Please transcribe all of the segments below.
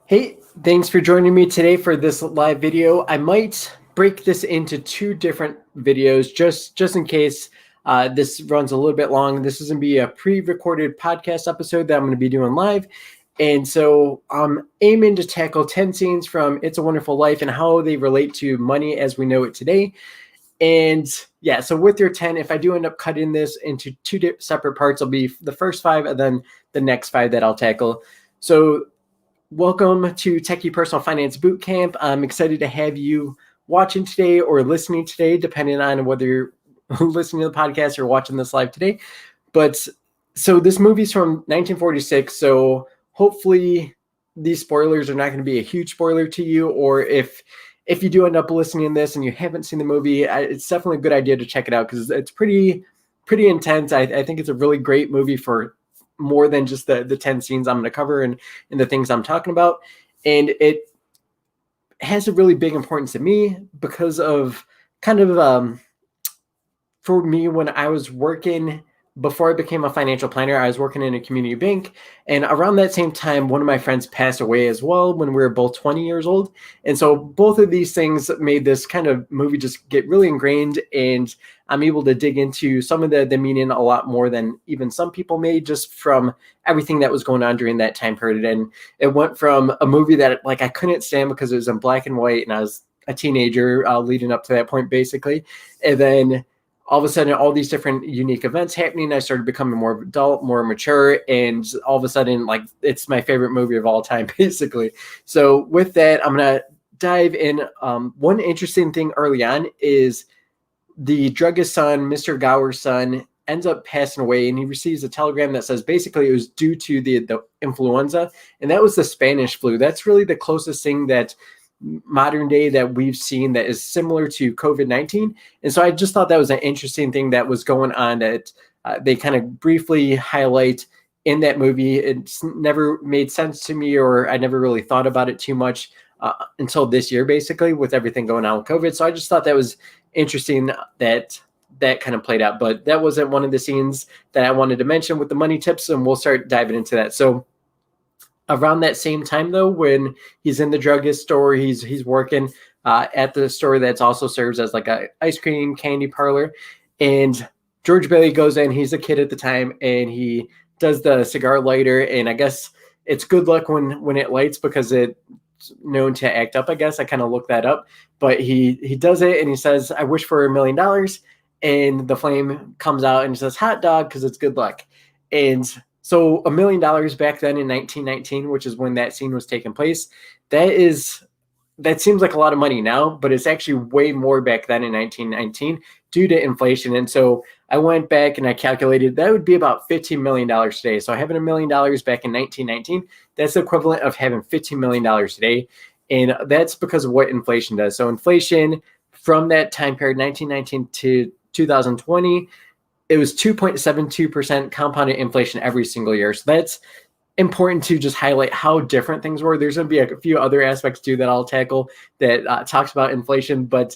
Hey, thanks for joining me today for this live video. I might break this into two different videos just in case this runs a little bit long. This is going to be a pre-recorded podcast episode that I'm going to be doing live. And so I'm aiming to tackle 10 scenes from It's a Wonderful Life and how they relate to money as we know it today. And yeah, so with your 10, if I do end up cutting this into two separate parts, it'll be the first 5 and then the next 5 that I'll tackle. So welcome to Techie Personal Finance Bootcamp. I'm excited to have you watching today or listening today, depending on whether you're listening to the podcast or watching this live today. But so this movie's from 1946, so hopefully these spoilers are not going to be a huge spoiler to you, or if you do end up listening to this and you haven't seen the movie, it's definitely a good idea to check it out because it's pretty intense. I think it's a really great movie for more than just the 10 scenes I'm going to cover and the things I'm talking about. And it has a really big importance to me because of kind of, for me, when I was working, before I became a financial planner, I was working in a community bank. And around that same time, one of my friends passed away as well when we were both 20 years old. And so both of these things made this kind of movie just get really ingrained. And I'm able to dig into some of the meaning a lot more than even some people may, just from everything that was going on during that time period. And it went from a movie that like I couldn't stand because it was in black and white and I was a teenager leading up to that point, basically. And then all of a sudden, all these different unique events happening. I started becoming more adult, more mature, and all of a sudden, like, it's my favorite movie of all time, basically. So with that, I'm going to dive in. One interesting thing early on is the druggist's son, Mr. Gower's son, ends up passing away, and he receives a telegram that says basically it was due to the influenza, and that was the Spanish flu. That's really the closest thing that modern day that we've seen that is similar to COVID-19. And so I just thought that was an interesting thing that was going on that they kind of briefly highlight in that movie. It's never made sense to me, or I never really thought about it too much until this year, basically, with everything going on with COVID. So I just thought that was interesting that kind of played out, but that wasn't one of the scenes that I wanted to mention with the money tips, and we'll start diving into that. So around that same time, though, when he's in the druggist store, he's working at the store that's also serves as like a ice cream candy parlor. And George Bailey goes in. He's a kid at the time, and he does the cigar lighter. And I guess it's good luck when it lights because it's known to act up. I guess I kind of looked that up, but he does it, and he says, "I wish for $1 million." And the flame comes out, and he says, "Hot dog," because it's good luck. And so $1 million back then in 1919, which is when that scene was taking place, that seems like a lot of money now, but it's actually way more back then in 1919 due to inflation. And so I went back and I calculated that would be about $15 million today. So having $1 million back in 1919, that's the equivalent of having $15 million today. And that's because of what inflation does. So inflation from that time period, 1919 to 2020, it was 2.72% compounded inflation every single year. So that's important to just highlight how different things were. There's going to be a few other aspects too that I'll tackle that talks about inflation. But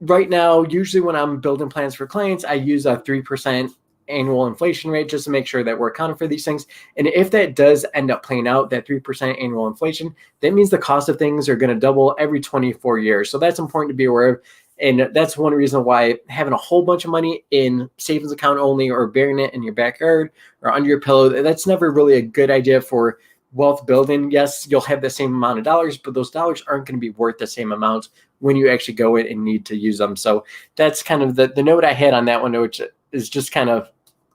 right now, usually when I'm building plans for clients, I use a 3% annual inflation rate just to make sure that we're accounting for these things. And if that does end up playing out, that 3% annual inflation, that means the cost of things are going to double every 24 years. So that's important to be aware of. And that's one reason why having a whole bunch of money in savings account only, or burying it in your backyard or under your pillow, that's never really a good idea for wealth building. Yes, you'll have the same amount of dollars, but those dollars aren't going to be worth the same amount when you actually go in and need to use them. So that's kind of the note I had on that one, which is just kind of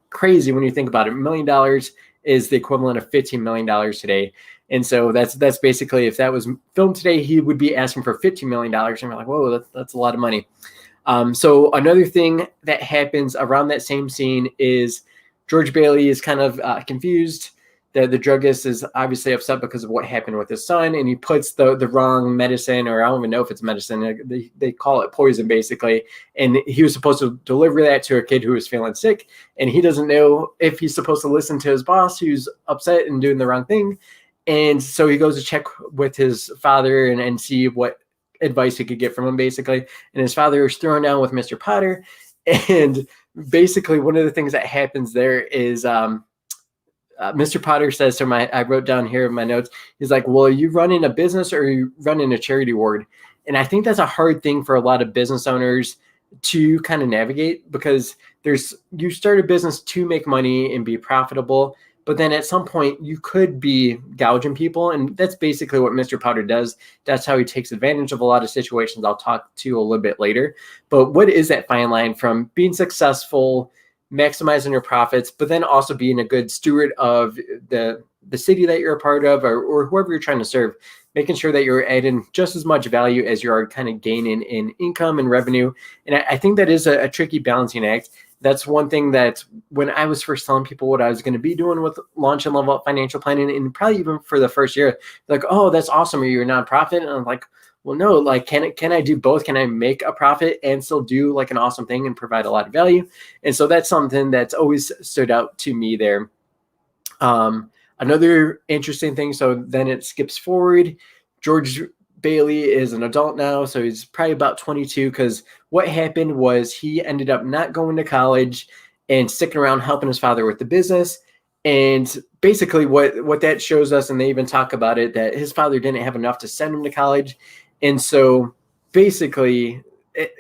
crazy when you think about it. $1 million is the equivalent of $15 million today. And so that's basically, if that was filmed today, he would be asking for $15 million. And we're like, whoa, that's a lot of money. So another thing that happens around that same scene is George Bailey is kind of confused. The druggist is obviously upset because of what happened with his son, and he puts the wrong medicine, or I don't even know if it's medicine. They call it poison, basically. And he was supposed to deliver that to a kid who was feeling sick, and he doesn't know if he's supposed to listen to his boss who's upset and doing the wrong thing. And so he goes to check with his father and see what advice he could get from him, basically. And his father is thrown down with Mr. Potter. And basically one of the things that happens there is Mr. Potter says to I wrote down here in my notes, he's like, well, are you running a business or are you running a charity ward? And I think that's a hard thing for a lot of business owners to kind of navigate, because you start a business to make money and be profitable, but then at some point you could be gouging people. And that's basically what Mr. Potter does. That's how he takes advantage of a lot of situations I'll talk to a little bit later. But what is that fine line from being successful, maximizing your profits, but then also being a good steward of the city that you're a part of, or whoever you're trying to serve, making sure that you're adding just as much value as you are kind of gaining in income and revenue. And I think that is a tricky balancing act. That's one thing that when I was first telling people what I was going to be doing with Launch and Level Up Financial Planning, and probably even for the first year, like, oh, that's awesome. Are you a nonprofit? And I'm like, well, no, like, can I do both? Can I make a profit and still do like an awesome thing and provide a lot of value? And so that's something that's always stood out to me there. Another interesting thing, so then it skips forward. George Bailey is an adult now, so he's probably about 22, because what happened was he ended up not going to college and sticking around helping his father with the business. And basically what that shows us, and they even talk about it, that his father didn't have enough to send him to college. And so basically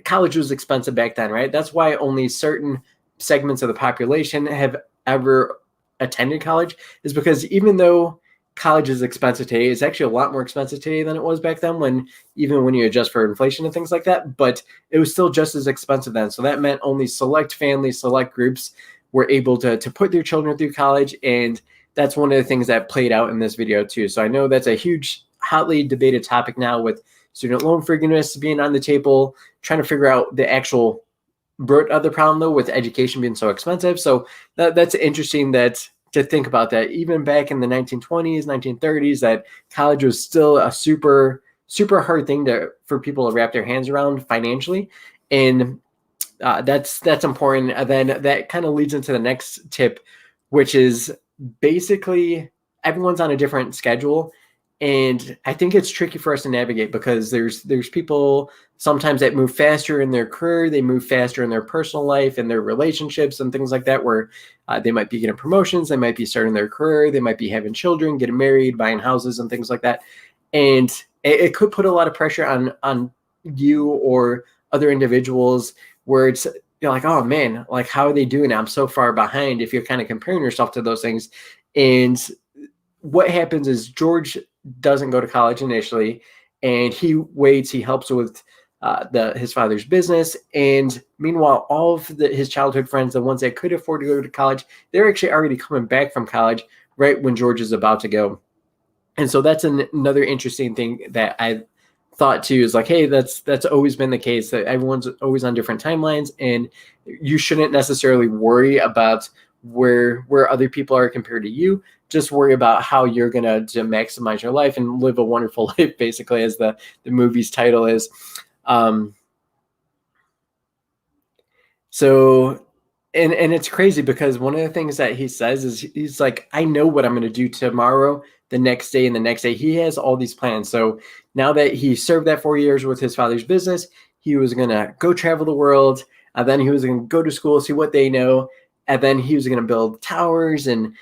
college was expensive back then, right? That's why only certain segments of the population have ever attended college, is because even though college is expensive today, it's actually a lot more expensive today than it was back then, even when you adjust for inflation and things like that, but it was still just as expensive then. So that meant only select families, select groups were able to put their children through college. And that's one of the things that played out in this video too. So I know that's a huge, hotly debated topic now, with student loan forgiveness being on the table, trying to figure out the actual root of the problem though, with education being so expensive. So that's interesting to think about that. Even back in the 1920s, 1930s, that college was still a super, super hard thing for people to wrap their hands around financially. And that's important. And then that kind of leads into the next tip, which is basically everyone's on a different schedule. And I think it's tricky for us to navigate, because there's people sometimes that move faster in their career, they move faster in their personal life and their relationships and things like that, where they might be getting promotions, they might be starting their career, they might be having children, getting married, buying houses and things like that. And it could put a lot of pressure on you or other individuals, where you're like, oh man, like, how are they doing? I'm so far behind, if you're kind of comparing yourself to those things. And what happens is George doesn't go to college initially, and he waits, he helps with his father's business. And meanwhile, all of his childhood friends, the ones that could afford to go to college, they're actually already coming back from college right when George is about to go. And so that's another interesting thing that I thought too, is like, hey, that's always been the case, that everyone's always on different timelines, and you shouldn't necessarily worry about where other people are compared to you. Just worry about how you're gonna to maximize your life and live a wonderful life, basically, as the movie's title is. So and it's crazy, because one of the things that he says is, he's like, I know what I'm going to do tomorrow, the next day, and the next day. He has all these plans. So now that he served that 4 years with his father's business, he was going to go travel the world, and then he was going to go to school, see what they know, and then he was going to build towers and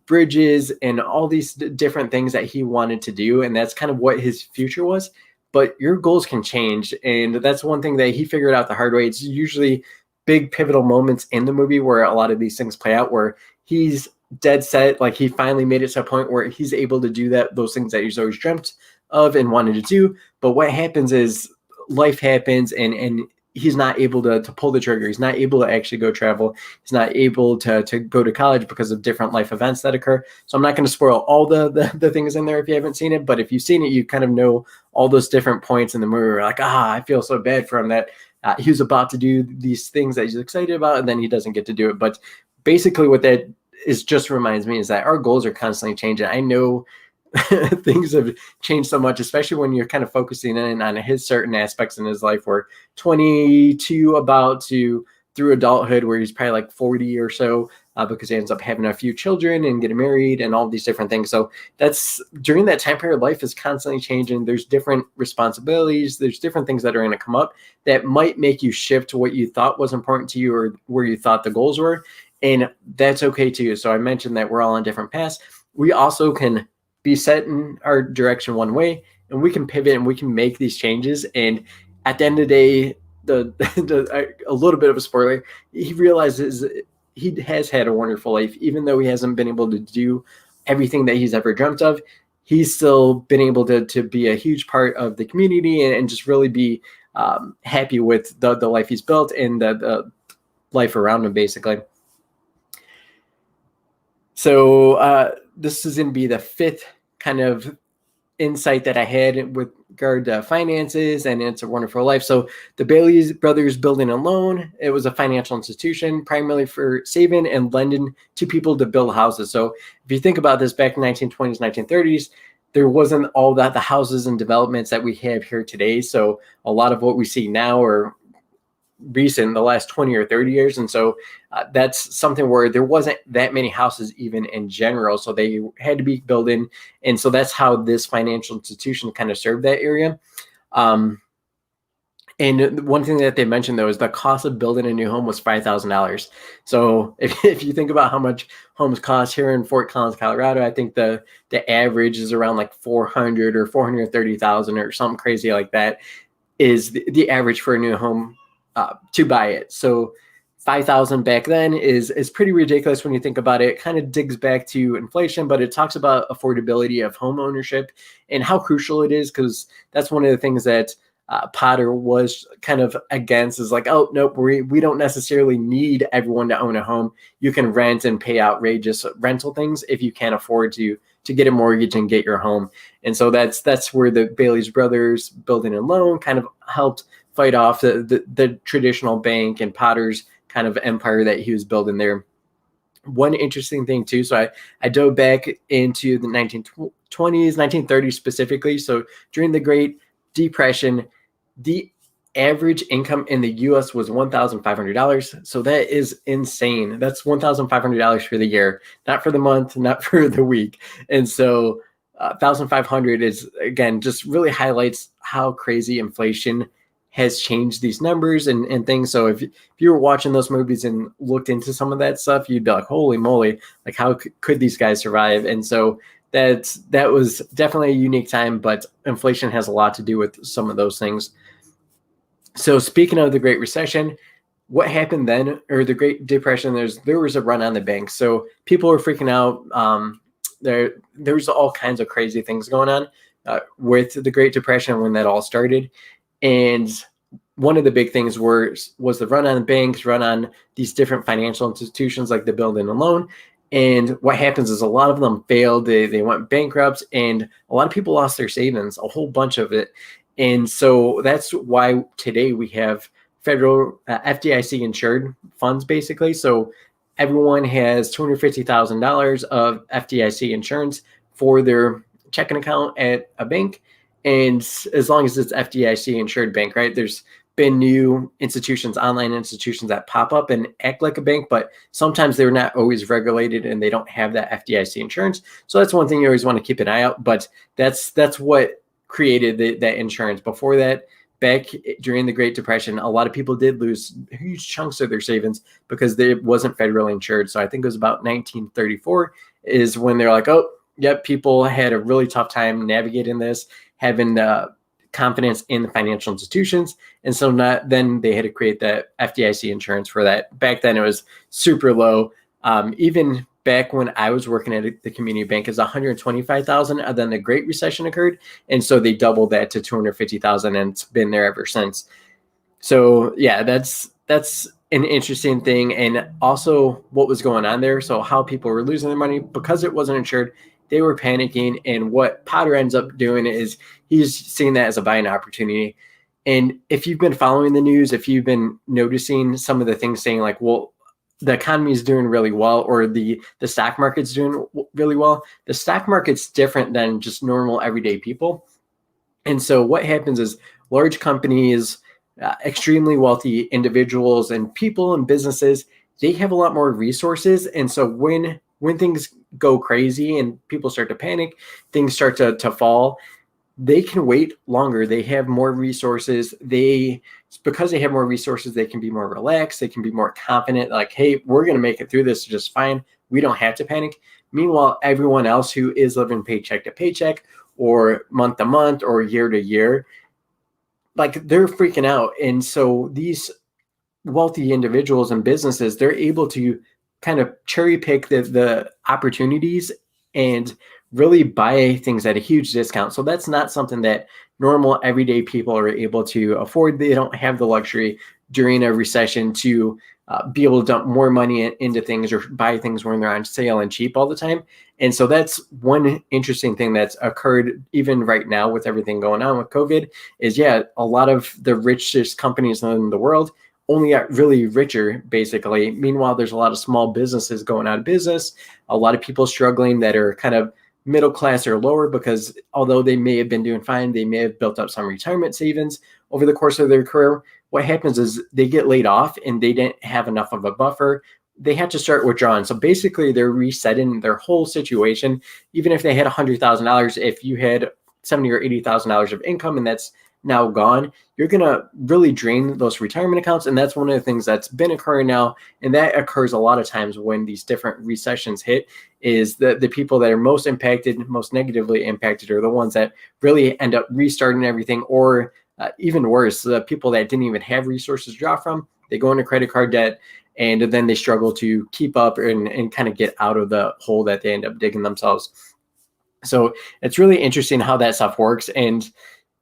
bridges and all these different things that he wanted to do. And that's kind of what his future was. But your goals can change. And that's one thing that he figured out the hard way. It's usually big pivotal moments in the movie where a lot of these things play out, where he's dead set, like he finally made it to a point where he's able to do those things that he's always dreamt of and wanted to do. But what happens is life happens, and he's not able to pull the trigger. He's not able to actually go travel. He's not able to go to college because of different life events that occur. So I'm not going to spoil all the things in there if you haven't seen it, but if you've seen it, you kind of know all those different points in the movie where like, I feel so bad for him that he was about to do these things that he's excited about, and then he doesn't get to do it. But basically what that is just reminds me is that our goals are constantly changing. I know things have changed so much, especially when you're kind of focusing in on his certain aspects in his life, where 22 about to through adulthood, where he's probably like 40 or so, because he ends up having a few children and getting married and all these different things. So that's during that time period, life is constantly changing. There's different responsibilities. There's different things that are going to come up that might make you shift to what you thought was important to you or where you thought the goals were. And that's okay too. So I mentioned that we're all on different paths. We also can be set in our direction one way, and we can pivot and we can make these changes. And at the end of the day, a little bit of a spoiler, he realizes he has had a wonderful life, even though he hasn't been able to do everything that he's ever dreamt of. He's still been able to be a huge part of the community and just really be happy with the life he's built and the life around him, basically. So this is going to be the fifth kind of insight that I had with regard to finances, and It's a Wonderful Life. So the Bailey brothers building a loan, it was a financial institution primarily for saving and lending to people to build houses. So if you think about this, back in 1920s, 1930s, there wasn't all that the houses and developments that we have here today. So a lot of what we see now are recent, the last 20 or 30 years. And so that's something where there wasn't that many houses even in general. So they had to be building. And so that's how this financial institution kind of served that area. And one thing that they mentioned, though, is the cost of building a new home was $5,000. So if you think about how much homes cost here in Fort Collins, Colorado, I think the average is around like 400 or 430,000 or something crazy like that is the average for a new home to buy it. So 5,000 back then is pretty ridiculous when you think about it. It kind of digs back to inflation, but it talks about affordability of home ownership and how crucial it is, because that's one of the things that Potter was kind of against, is like, oh, nope, we don't necessarily need everyone to own a home. You can rent and pay outrageous rental things if you can't afford to get a mortgage and get your home. And so that's where the Bailey's brothers building a loan kind of helped fight off the traditional bank and Potter's kind of empire that he was building there. One interesting thing too, so I dove back into the 1920s, 1930s specifically. So during the Great Depression, the average income in the U.S. was $1,500. So that is insane. That's $1,500 for the year, not for the month, not for the week. And so 1,500 is, again, just really highlights how crazy inflation has changed these numbers and things. So if you were watching those movies and looked into some of that stuff, you'd be like, holy moly, like how could these guys survive? And so that was definitely a unique time, but inflation has a lot to do with some of those things. So speaking of the Great Recession, what happened then, or the Great Depression, there was a run on the banks. So people were freaking out. There's all kinds of crazy things going on with the Great Depression when that all started. And one of the big things was the run on the banks, run on these different financial institutions like the building and loan. And what happens is a lot of them failed. They went bankrupt, and a lot of people lost their savings, a whole bunch of it. And so that's why today we have federal FDIC insured funds, basically. So everyone has $250,000 of FDIC insurance for their checking account at a bank. And as long as it's FDIC insured bank, right? There's been new institutions, online institutions that pop up and act like a bank, but sometimes they're not always regulated and they don't have that FDIC insurance. So that's one thing you always want to keep an eye out. But that's what created that insurance. Before that, back during the Great Depression, a lot of people did lose huge chunks of their savings because it wasn't federally insured. So I think it was about 1934 is when they're like, oh, yep, people had a really tough time navigating this, having confidence in the financial institutions. And so then they had to create that FDIC insurance for that. Back then it was super low. Even back when I was working at the community bank, is $125,000, and then the Great Recession occurred, and so they doubled that to $250,000, and it's been there ever since. So yeah, that's an interesting thing, and also what was going on there. So how people were losing their money because it wasn't insured, they were panicking, and what Potter ends up doing is he's seeing that as a buying opportunity. And if you've been following the news, if you've been noticing some of the things saying like, well, the economy is doing really well, or the stock market's doing really well. The stock market's different than just normal everyday people. And so what happens is large companies, extremely wealthy individuals and people and businesses, they have a lot more resources. And so when things go crazy and people start to panic, things start to fall, they can wait longer. They have more resources. Because they have more resources, they can be more relaxed. They can be more confident. Like, hey, we're going to make it through this just fine. We don't have to panic. Meanwhile, everyone else who is living paycheck to paycheck or month to month or year to year, like they're freaking out. And so these wealthy individuals and businesses, they're able to kind of cherry pick the opportunities and really buy things at a huge discount. So that's not something that normal everyday people are able to afford. They don't have the luxury during a recession to be able to dump more money into things or buy things when they're on sale and cheap all the time. And so that's one interesting thing that's occurred even right now with everything going on with COVID is, yeah, a lot of the richest companies in the world only got really richer, basically. Meanwhile, there's a lot of small businesses going out of business, a lot of people struggling that are kind of middle class or lower, because although they may have been doing fine, they may have built up some retirement savings over the course of their career. What happens is they get laid off and they didn't have enough of a buffer. They have to start withdrawing. So basically they're resetting their whole situation. Even if they had $100,000, if you had $70,000 or $80,000 of income and that's now gone, you're going to really drain those retirement accounts. And that's one of the things that's been occurring now. And that occurs a lot of times when these different recessions hit, is the people that are most impacted, most negatively impacted, are the ones that really end up restarting everything, or even worse, the people that didn't even have resources to draw from, they go into credit card debt, and then they struggle to keep up and kind of get out of the hole that they end up digging themselves. So it's really interesting how that stuff works. And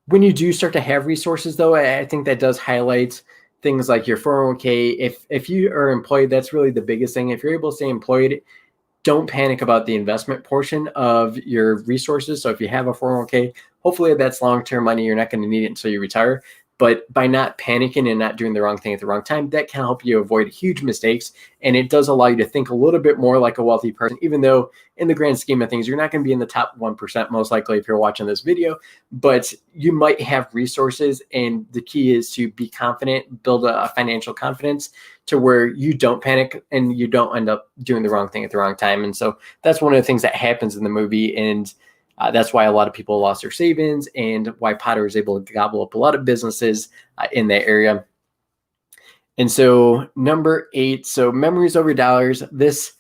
when you do start to have resources, though, I think that does highlight things like your 401k. If you are employed, that's really the biggest thing. If you're able to stay employed, don't panic about the investment portion of your resources. So if you have a 401k, hopefully that's long-term money. You're not going to need it until you retire. But by not panicking and not doing the wrong thing at the wrong time, that can help you avoid huge mistakes. And it does allow you to think a little bit more like a wealthy person, even though in the grand scheme of things, you're not going to be in the top 1% most likely if you're watching this video, but you might have resources. And the key is to be confident, build a financial confidence to where you don't panic and you don't end up doing the wrong thing at the wrong time. And so that's one of the things that happens in the movie. And that's why a lot of people lost their savings, and why Potter was able to gobble up a lot of businesses in that area. And so number 8, so memories over dollars. This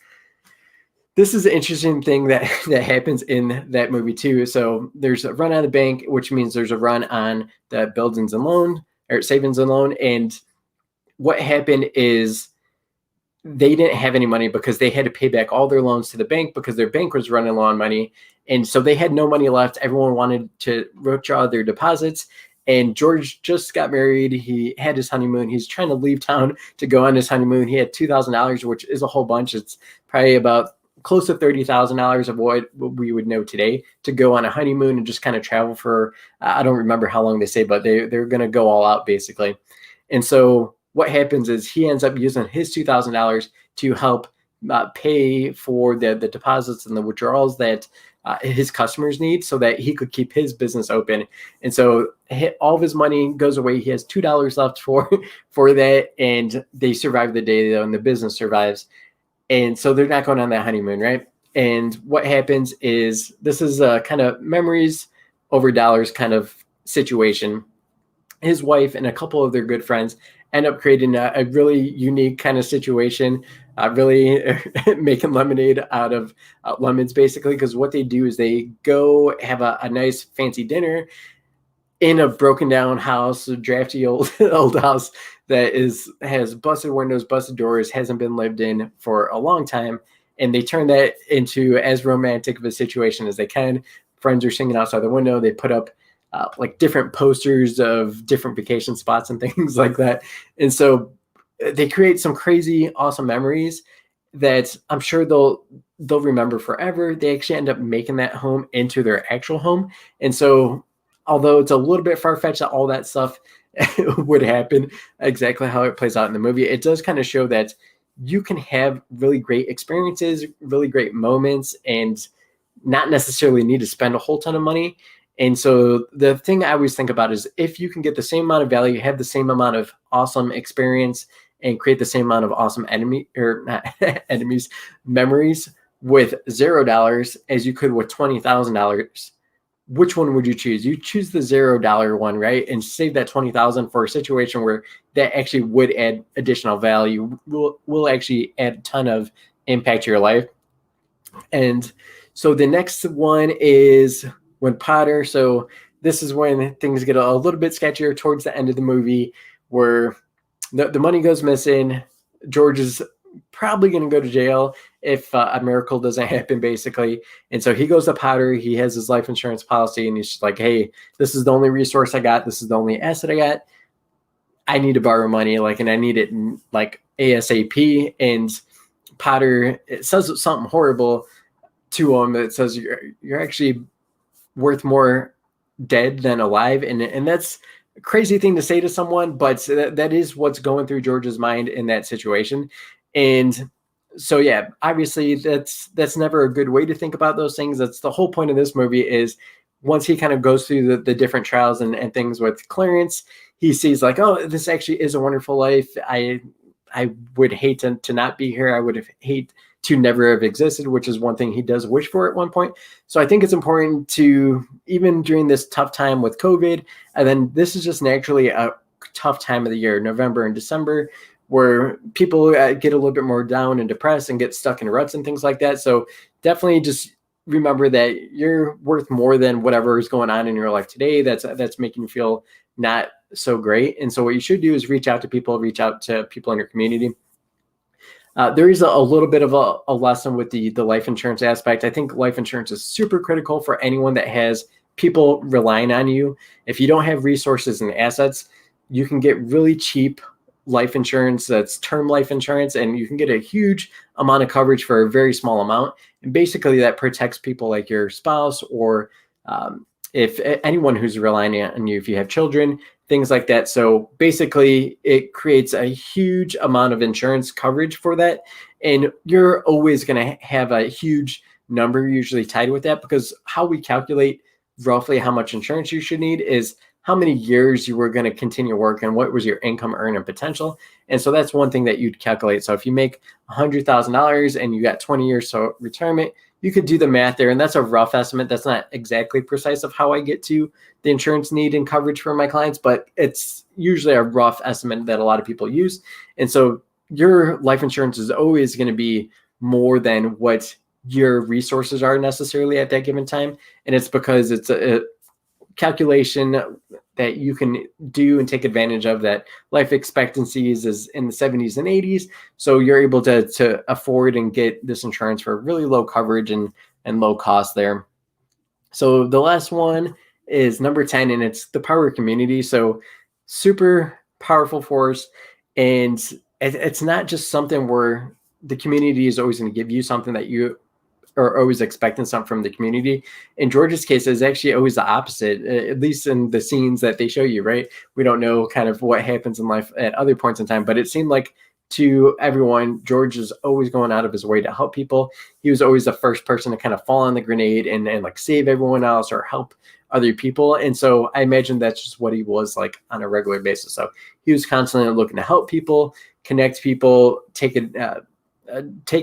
is an interesting thing that happens in that movie too. So there's a run on the bank, which means there's a run on the buildings and loan, or savings and loan. And what happened is they didn't have any money because they had to pay back all their loans to the bank because their bank was running low on money. And so they had no money left. Everyone wanted to withdraw their deposits. And George just got married. He had his honeymoon. He's trying to leave town to go on his honeymoon. He had $2,000, which is a whole bunch. It's probably about close to $30,000 of what we would know today, to go on a honeymoon and just kind of travel for, I don't remember how long they say, but they're going to go all out basically. And so what happens is he ends up using his $2,000 to help pay for the deposits and the withdrawals that his customers need, so that he could keep his business open. And so all of his money goes away. He has $2 left for that, and they survive the day though, and the business survives. And so they're not going on that honeymoon, right? And what happens is, this is a kind of memories over dollars kind of situation. His wife and a couple of their good friends end up creating a really unique kind of situation, really making lemonade out of lemons, basically, because what they do is they go have a nice fancy dinner in a broken down house, a drafty old house that has busted windows, busted doors, hasn't been lived in for a long time. And they turn that into as romantic of a situation as they can. Friends are singing outside the window. They put up like different posters of different vacation spots and things like that. And so they create some crazy, awesome memories that I'm sure they'll remember forever. They actually end up making that home into their actual home. And so although it's a little bit far-fetched that all that stuff would happen exactly how it plays out in the movie, it does kind of show that you can have really great experiences, really great moments, and not necessarily need to spend a whole ton of money. And so the thing I always think about is, if you can get the same amount of value, have the same amount of awesome experience, and create the same amount of awesome memories with $0 as you could with $20,000, which one would you choose? You choose the $0 one, right? And save that 20,000 for a situation where that actually would add additional value, will actually add a ton of impact to your life. And so the next one is when Potter. So this is when things get a little bit sketchier towards the end of the movie, where the money goes missing. George is probably going to go to jail if a miracle doesn't happen, basically. And so he goes to Potter. He has his life insurance policy, and he's just like, hey, this is the only resource I got. This is the only asset I got. I need to borrow money, and I need it like ASAP. And Potter, it says something horrible to him. It says you're actually worth more dead than alive, and that's a crazy thing to say to someone, but that is what's going through George's mind in that situation. And so yeah, obviously that's never a good way to think about those things. That's the whole point of this movie, is once he kind of goes through the different trials and things with Clarence, he sees like, oh, this actually is a wonderful life. I would hate to not be here. I would have hate to never have existed, which is one thing he does wish for at one point. So I think it's important to, even during this tough time with COVID, and then this is just naturally a tough time of the year, November and December, where people get a little bit more down and depressed and get stuck in ruts and things like that. So definitely just remember that you're worth more than whatever is going on in your life today that's making you feel not so great. And so what you should do is reach out to people in your community. There is a little bit of a lesson with the life insurance aspect. I think life insurance is super critical for anyone that has people relying on you. If you don't have resources and assets, you can get really cheap life insurance that's term life insurance, and you can get a huge amount of coverage for a very small amount. And basically that protects people like your spouse, or if anyone who's relying on you, if you have children, things like that. So basically it creates a huge amount of insurance coverage for that. And you're always going to have a huge number usually tied with that, because how we calculate roughly how much insurance you should need is how many years you were going to continue work and what was your income earning potential. And so that's one thing that you'd calculate. So if you make $100,000 and you got 20 years to retirement, you could do the math there. And that's a rough estimate. That's not exactly precise of how I get to the insurance need and coverage for my clients, but it's usually a rough estimate that a lot of people use. And so your life insurance is always going to be more than what your resources are necessarily at that given time. And it's because it's a calculation that you can do and take advantage of, that life expectancies is in the 70s and 80s. So you're able to afford and get this insurance for really low coverage and low cost there. So the last one is number 10, and it's the power community. So super powerful force. And it's not just something where the community is always going to give you something that you are always expecting something from the community. In George's case, it's actually always the opposite, at least in the scenes that they show you, right? We don't know kind of what happens in life at other points in time, but it seemed like to everyone, George is always going out of his way to help people. He was always the first person to kind of fall on the grenade and like save everyone else or help other people. And so I imagine that's just what he was like on a regular basis. So he was constantly looking to help people, connect people, take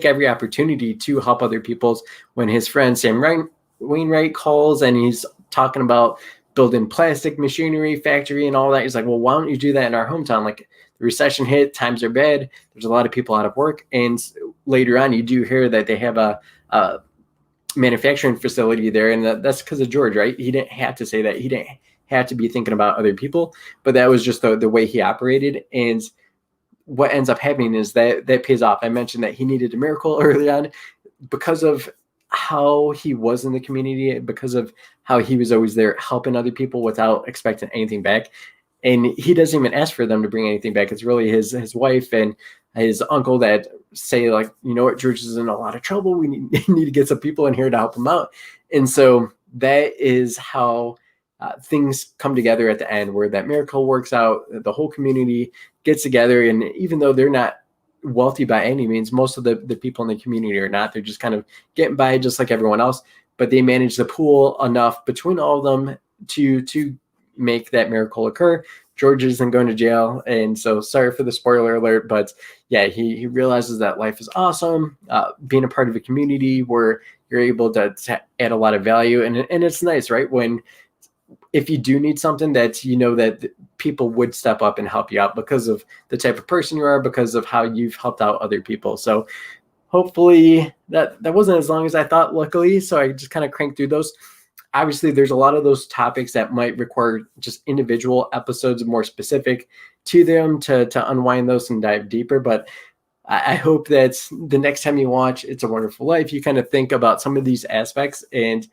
every opportunity to help other people's. When his friend Sam Wainwright calls and he's talking about building plastic machinery factory and all that, he's like, well, why don't you do that in our hometown? Like, the recession hit, times are bad, there's a lot of people out of work. And later on, you do hear that they have a manufacturing facility there, and that's because of George, right? He didn't have to say that. He didn't have to be thinking about other people, but that was just the way he operated. And what ends up happening is that pays off. I mentioned that he needed a miracle early on because of how he was in the community, because of how he was always there helping other people without expecting anything back. And he doesn't even ask for them to bring anything back. It's really his wife and his uncle that say, like, you know what, George is in a lot of trouble. We need to get some people in here to help him out. And so that is how things come together at the end, where that miracle works out. The whole community gets together, and even though they're not wealthy by any means, most of the people in the community are not. They're just kind of getting by just like everyone else, but they manage to pool enough between all of them to make that miracle occur. George isn't going to jail, and so sorry for the spoiler alert, but yeah, he realizes that life is awesome. Being a part of a community where you're able to add a lot of value. And it's nice, right? If you do need something, that you know that people would step up and help you out because of the type of person you are, because of how you've helped out other people. So hopefully that wasn't as long as I thought, luckily. So I just kind of cranked through those. Obviously, there's a lot of those topics that might require just individual episodes more specific to them to unwind those and dive deeper. But I hope that the next time you watch It's a Wonderful Life, you kind of think about some of these aspects and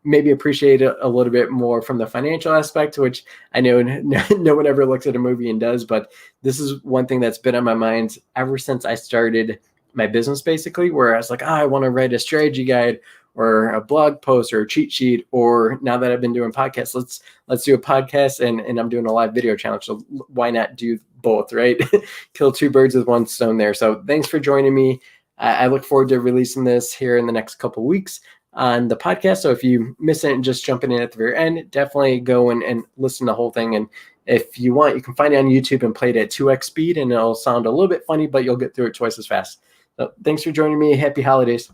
maybe appreciate it a little bit more from the financial aspect, which I know no one ever looks at a movie and does, but this is one thing that's been on my mind ever since I started my business, basically, where I was like, I want to write a strategy guide or a blog post or a cheat sheet, or now that I've been doing podcasts, let's do a podcast and I'm doing a live video challenge. So why not do both, right? Kill two birds with one stone there. So thanks for joining me. I look forward to releasing this here in the next couple of weeks on the podcast. So if you miss it and just jumping in at the very end, definitely go and listen to the whole thing. And if you want, you can find it on YouTube and play it at 2x speed, and it'll sound a little bit funny, but you'll get through it twice as fast. So thanks for joining me. Happy holidays.